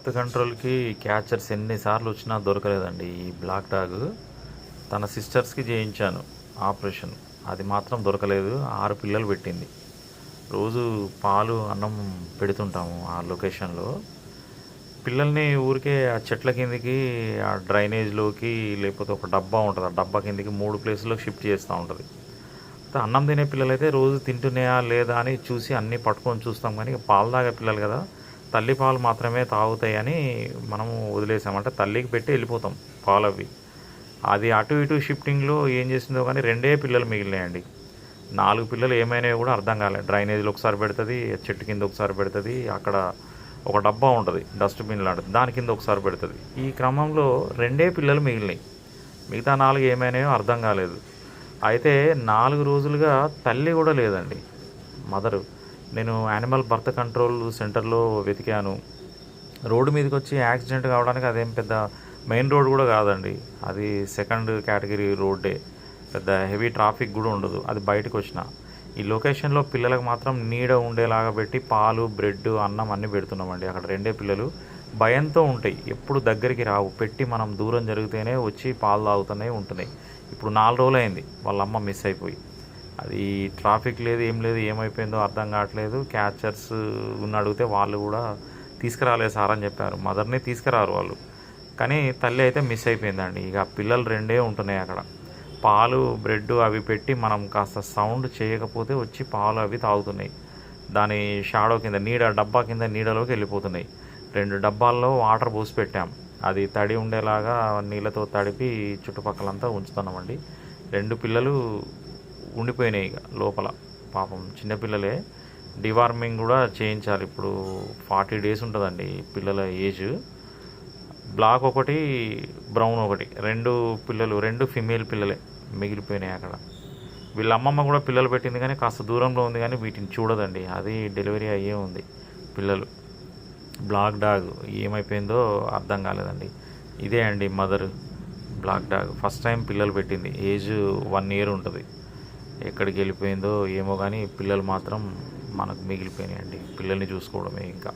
Birth కంట్రోల్‌కి catchers ఎన్నిసార్లు వచ్చినా దొరకలేదండి. ఈ బ్లాక్ డాగ్ తన సిస్టర్స్‌కి చేయించాను ఆపరేషన్. అది మాత్రం దొరకలేదు. 6 పిల్లలు పెట్టింది. రోజు పాలు, అన్నం పెడుతుంటాము ఆ లొకేషన్‌లో. పిల్లల్ని ఊరికే ఆ చెట్ల కిందకి, ఆ డ్రైనేజ్‌లోకి లేకపోతే ఒక డబ్బా ఉంటది. ఆ డబ్బా కిందకి 3 ప్లేసుల్లోకి షిఫ్ట్ చేస్తా ఉంటది. అన్నం తినే పిల్లలైతే రోజు తింటున్నాయా లేదా అని చూసి అన్నీ పట్టుకొని చూస్తాం కానీ పాలు తాగే పిల్లలు కదా, తల్లి పాలు మాత్రమే తాగుతాయని మనము వదిలేసాం. అంటే తల్లికి పెట్టి వెళ్ళిపోతాం పాలు అవి. అది అటు ఇటు షిఫ్టింగ్లో ఏం చేసిందో కానీ 2 పిల్లలు మిగిలినాయండి. 4 పిల్లలు ఏమైనాయో కూడా అర్థం కాలేదు. డ్రైనేజ్లో ఒకసారి పెడుతుంది, చెట్టు కింద ఒకసారి పెడుతుంది, అక్కడ ఒక డబ్బా ఉంటుంది డస్ట్బిన్ లాంటిది, దాని కింద ఒకసారి పెడుతుంది. ఈ క్రమంలో 2 పిల్లలు మిగిలినాయి. మిగతా 4 ఏమైనాయో అర్థం కాలేదు. అయితే 4 రోజులుగా తల్లి కూడా లేదండి, మదరు. నేను యానిమల్ బర్త్ కంట్రోల్ సెంటర్లో వెతికాను. రోడ్డు మీదకి వచ్చి యాక్సిడెంట్ కావడానికి అదేం పెద్ద మెయిన్ రోడ్ కూడా కాదండి. అది సెకండ్ కేటగిరీ రోడ్డే. పెద్ద హెవీ ట్రాఫిక్ కూడా ఉండదు. అది బయటకు వచ్చిన ఈ లొకేషన్లో పిల్లలకు మాత్రం నీడ ఉండేలాగా పెట్టి పాలు, బ్రెడ్, అన్నం అన్నీ పెడుతున్నామండి. అక్కడ 2 పిల్లలు భయంతో ఉంటాయి, ఎప్పుడు దగ్గరికి రావు. పెట్టి మనం దూరం జరిగితేనే వచ్చి పాలు తాగుతూనే ఉంటున్నాయి. ఇప్పుడు 4 రోజులు అయింది వాళ్ళ అమ్మ మిస్ అయిపోయి. అది ట్రాఫిక్ లేదు, ఏం లేదు, ఏమైపోయిందో అర్థం కావట్లేదు. క్యాచర్స్ ఉన్న అడిగితే వాళ్ళు కూడా తీసుకురాలేదు సార్ అని చెప్పారు. మదర్ని తీసుకురారు వాళ్ళు, కానీ తల్లి అయితే మిస్ అయిపోయిందండి. ఇక పిల్లలు 2 ఉంటున్నాయి అక్కడ. పాలు, బ్రెడ్ అవి పెట్టి మనం కాస్త సౌండ్ చేయకపోతే వచ్చి పాలు అవి తాగుతున్నాయి. దాని షాడో కింద, నీడ డబ్బా కింద నీడలోకి వెళ్ళిపోతున్నాయి. 2 డబ్బాల్లో వాటర్ పోసి పెట్టాం. అది తడి ఉండేలాగా నీళ్ళతో తడిపి చుట్టుపక్కలంతా ఉంచుతున్నామండి. 2 పిల్లలు ఉండిపోయినాయి ఇక లోపల. పాపం చిన్నపిల్లలే. డివార్మింగ్ కూడా చేయించాలి. ఇప్పుడు 40 డేస్ ఉంటుందండి పిల్లల ఏజ్. బ్లాక్ ఒకటి, బ్రౌన్ ఒకటి, 2 పిల్లలు, 2 ఫిమేల్ పిల్లలే మిగిలిపోయినాయి అక్కడ. వీళ్ళ అమ్మమ్మ కూడా పిల్లలు పెట్టింది కానీ కాస్త దూరంలో ఉంది, కానీ వీటిని చూడదండి. అది డెలివరీ అయ్యే ఉంది పిల్లలు. బ్లాక్ డాగ్ ఏమైపోయిందో అర్థం కాలేదండి. ఇదే అండి mother black dog. First time పిల్లలు పెట్టింది. ఏజ్ 1 ఇయర్ ఉంటుంది. ఎక్కడికి వెళ్ళిపోయిందో ఏమో కానీ పిల్లలు మాత్రం మనకు మిగిలిపోయినాయండి. పిల్లల్ని చూసుకోవడమే ఇంకా.